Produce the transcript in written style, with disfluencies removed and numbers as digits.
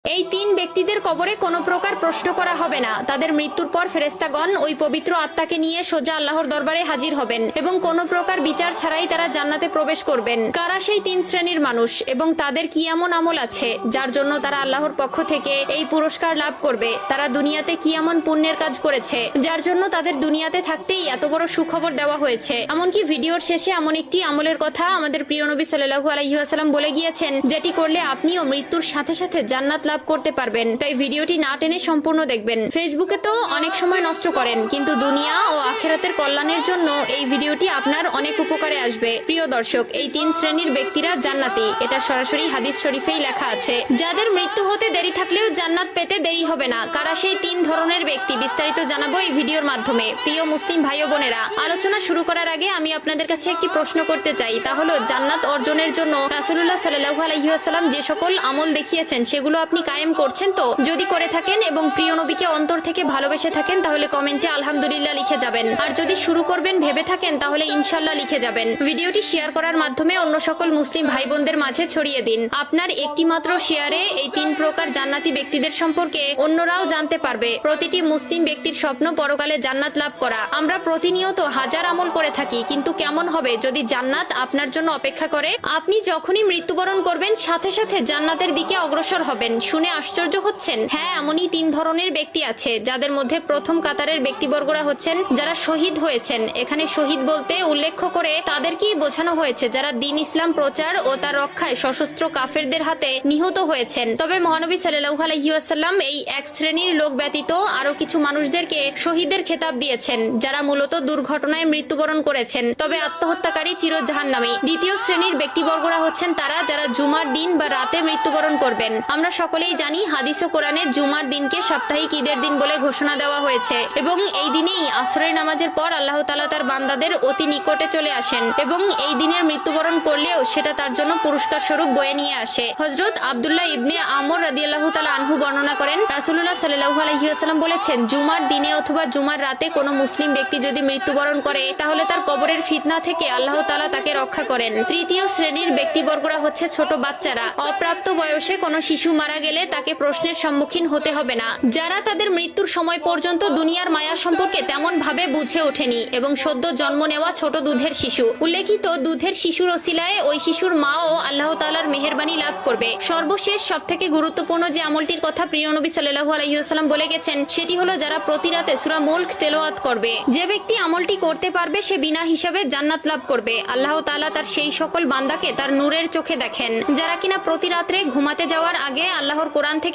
এই তিন ব্যক্তিদের কবরে কোনো প্রকার প্রশ্ন করা হবে না। তাদের মৃত্যুর পর ফেরেশতাগণ ওই পবিত্র আত্মাকে নিয়ে সোজা আল্লাহর দরবারে হাজির হবেন এবং কোনো প্রকার বিচার ছাড়াই তারা জান্নাতে প্রবেশ করবেন। কারা সেই তিন শ্রেণীর মানুষ এবং তাদের কি এমন আমল আছে যার জন্য তারা আল্লাহর পক্ষ থেকে এই পুরস্কার লাভ করবে? তারা দুনিয়াতে কি এমন পুণ্যের কাজ করেছে যার জন্য তাদের দুনিয়াতে থাকতেই এত বড় সুখবর দেওয়া হয়েছে? এমনকি ভিডিওর শেষে এমন একটি আমলের কথা আমাদের প্রিয় নবী সাল্লাল্লাহু আলাইহি ওয়াসাল্লাম বলে গিয়েছেন, যেটি করলে আপনিও মৃত্যুর সাথে সাথে জান্নাত লাভ করতে পারবেন। তাই ভিডিওটি না টেনে সম্পূর্ণ দেখবেন। ফেসবুকে তো অনেক সময় নষ্ট করেন, কিন্তু দুনিয়া ও আখিরাতের কল্যাণের জন্য এই ভিডিওটি আপনার অনেক উপকারে আসবে। প্রিয় দর্শক, এই তিন শ্রেণীর ব্যক্তিরা জান্নাতি, এটা সরাসরি হাদিস শরীফেই লেখা আছে। যাদের মৃত্যু হতে দেরি থাকলেও জান্নাত পেতে দেরি হবে না। কারা সেই তিন ধরনের ব্যক্তি বিস্তারিত জানাবো এই ভিডিওর মাধ্যমে। প্রিয় মুসলিম ভাই ও বোনেরা, আলোচনা শুরু করার আগে আমি আপনাদের কাছে একটি প্রশ্ন করতে চাই, তা হলো জান্নাত অর্জনের জন্য রাসূলুল্লাহ সাল্লাল্লাহু আলাইহি ওয়াসাল্লাম যে সকল আমল দেখিয়েছেন সেগুলো আপনি কায়েম করছেন তো? যদি করে থাকেন এবং প্রিয় নবীকে অন্তর থেকে ভালোবেসে থাকেন তাহলে কমেন্টে আলহামদুলিল্লাহ লিখে যাবেন। আর যদি শুরু করবেন ভেবে থাকেন তাহলে ইনশাআল্লাহ লিখে যাবেন। ভিডিওটি শেয়ার করার মাধ্যমে অন্য সকল মুসলিম ভাই বোনদের মাঝে ছড়িয়ে দিন। আপনার একটি মাত্র শেয়ারে এই তিন প্রকার জান্নাতি ব্যক্তিদের সম্পর্কে অন্যরাও জানতে পারবে। প্রতিটি মুসলিম ব্যক্তির স্বপ্ন পরকালে জান্নাত লাভ করা। আমরা প্রতিনিয়ত হাজার আমল করে থাকি, কিন্তু কেমন হবে যদি জান্নাত আপনার জন্য অপেক্ষা করে? আপনি যখনই মৃত্যুবরণ করবেন সাথে সাথে জান্নাতের দিকে অগ্রসর হবেন। শুনে আশ্চর্য হচ্ছেন? হ্যাঁ, এমনই তিন ধরনের ব্যক্তি আছে, যাদের মধ্যে প্রথম কাতারের ব্যক্তিবর্গরা হচ্ছেন যারা শহীদ হয়েছেন। এখানে শহীদ বলতে উল্লেখ করে তাদেরকেই বোঝানো হয়েছে যারা দ্বীন ইসলাম প্রচার ও তার রক্ষায় সশস্ত্র কাফেরদের হাতে নিহত হয়েছেন। তবে মহানবী সাল্লাল্লাহু আলাইহি ওয়াসাল্লাম এই এক শ্রেণীর লোক ব্যতীত আরো কিছু মানুষদেরকে শহীদের খেতাব দিয়েছেন, যারা মূলত দুর্ঘটনায় মৃত্যুবরণ করেছেন, তবে আত্মহত্যাকারী চির জাহান্নামী। দ্বিতীয় শ্রেণীর ব্যক্তিবর্গরা হচ্ছেন তারা যারা জুমার দিন বা রাতে মৃত্যুবরণ করবেন। আমরা সকলেই জানি হাদিস ও কোরআনে জুমার দিনকে সাপ্তাহিক ঈদের দিন বলে ঘোষণা দেওয়া হয়েছে এবং এই দিনেই আসরের নামাজের পর আল্লাহ তাআলা তার বান্দাদের অতি নিকটে চলে আসেন এবং এই দিনের মৃত্যুবরণ করলেও সেটা তার জন্য পুরস্কার স্বরূপ বয়ে নিয়ে আসে। হযরত আব্দুল্লাহ ইবনে আমর রাদিয়াল্লাহু তাআলা আনহু বর্ণনা করেন, রাসূলুল্লাহ সাল্লাল্লাহু আলাইহি ওয়াসাল্লাম বলেছেন, জুমার দিনে অথবা জুমার রাতে কোনো মুসলিম ব্যক্তি যদি মৃত্যুবরণ করে তাহলে তার কবরের ফিতনা থেকে আল্লাহ তাআলা তাকে রক্ষা করেন। তৃতীয় শ্রেণীর ব্যক্তিবর্গরা হচ্ছে ছোট বাচ্চারা। অপ্রাপ্ত বয়সে কোনো শিশু মারা গেলে তাকে প্রশ্নের সম্মুখীন হতে হবে না, যারা তাদের মৃত্যুর সময় পর্যন্ত দুনিয়ার মায়া সম্পর্কে তেমন ভাবে বুঝে ওঠেনি এবং সদ্য জন্ম নেওয়া ছোট দুধের শিশু। উল্লেখিত দুধের শিশুর ওসিলায় ওই শিশুর মা ও আল্লাহ তাআলার মেহেরবানি লাভ করবে। সর্বশেষ সবথেকে গুরুত্বপূর্ণ যে আমলটির কথা প্রিয় নবী সাল্লাল্লাহু আলাইহি ওয়াসাল্লাম বলে গেছেন সেটি হলো যারা প্রতি রাতে সূরা মুলক তেলাওয়াত করবে। যে ব্যক্তি আমলটি করতে পারবে সে বিনা হিসাবে জান্নাত লাভ করবে। আল্লাহ তাআলা তার সেই সকল বান্দাকে তার নূরের চোখে দেখেন যারা কিনা প্রতি রাত্রে ঘুমাতে যাওয়ার আগে আল্লাহর কোরআন থেকে